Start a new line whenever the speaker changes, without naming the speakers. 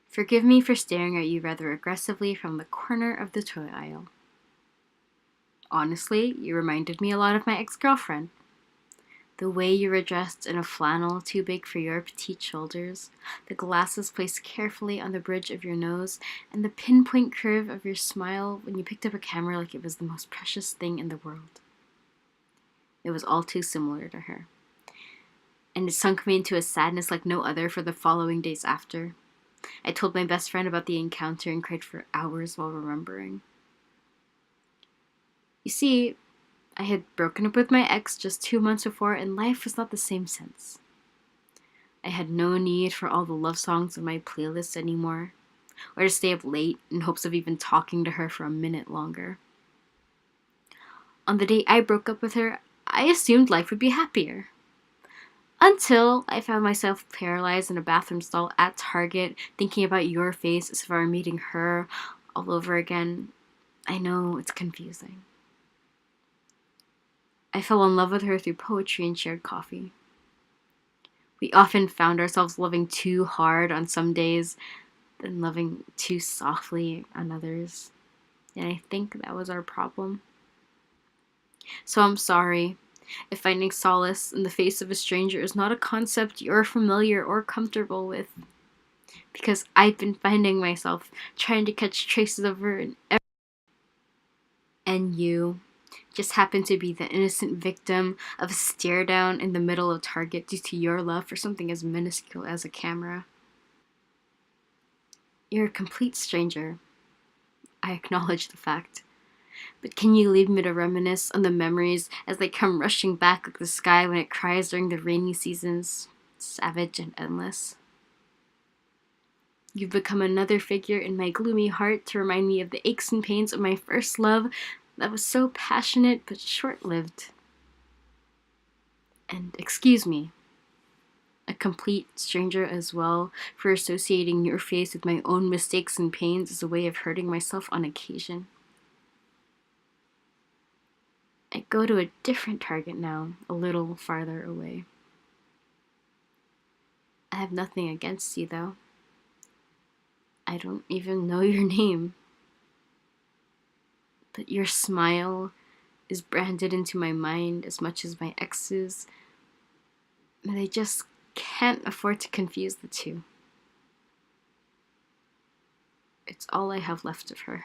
Forgive me for staring at you rather aggressively from the corner of the toy aisle. Honestly, you reminded me a lot of my ex-girlfriend. The way you were dressed in a flannel too big for your petite shoulders, the glasses placed carefully on the bridge of your nose, and the pinpoint curve of your smile when you picked up a camera like it was the most precious thing in the world. It was all too similar to her. And it sunk me into a sadness like no other for the following days after. I told my best friend about the encounter and cried for hours while remembering. You see, I had broken up with my ex just 2 months before, and life was not the same since. I had no need for all the love songs on my playlist anymore, or to stay up late in hopes of even talking to her for a minute longer. On the day I broke up with her, I assumed life would be happier. Until I found myself paralyzed in a bathroom stall at Target, thinking about your face as if I were meeting her all over again. I know, it's confusing. I fell in love with her through poetry and shared coffee. We often found ourselves loving too hard on some days, then loving too softly on others. And I think that was our problem. So I'm sorry if finding solace in the face of a stranger is not a concept you're familiar or comfortable with. Because I've been finding myself trying to catch traces of her in every... And you just happen to be the innocent victim of a stare down in the middle of Target due to your love for something as minuscule as a camera. You're a complete stranger. I acknowledge the fact. But can you leave me to reminisce on the memories as they come rushing back like the sky when it cries during the rainy seasons, savage and endless? You've become another figure in my gloomy heart to remind me of the aches and pains of my first love that was so passionate but short-lived. And excuse me, a complete stranger as well, for associating your face with my own mistakes and pains as a way of hurting myself on occasion. I go to a different Target now, a little farther away. I have nothing against you, though. I don't even know your name. But your smile is branded into my mind as much as my ex's, and I just can't afford to confuse the two. It's all I have left of her.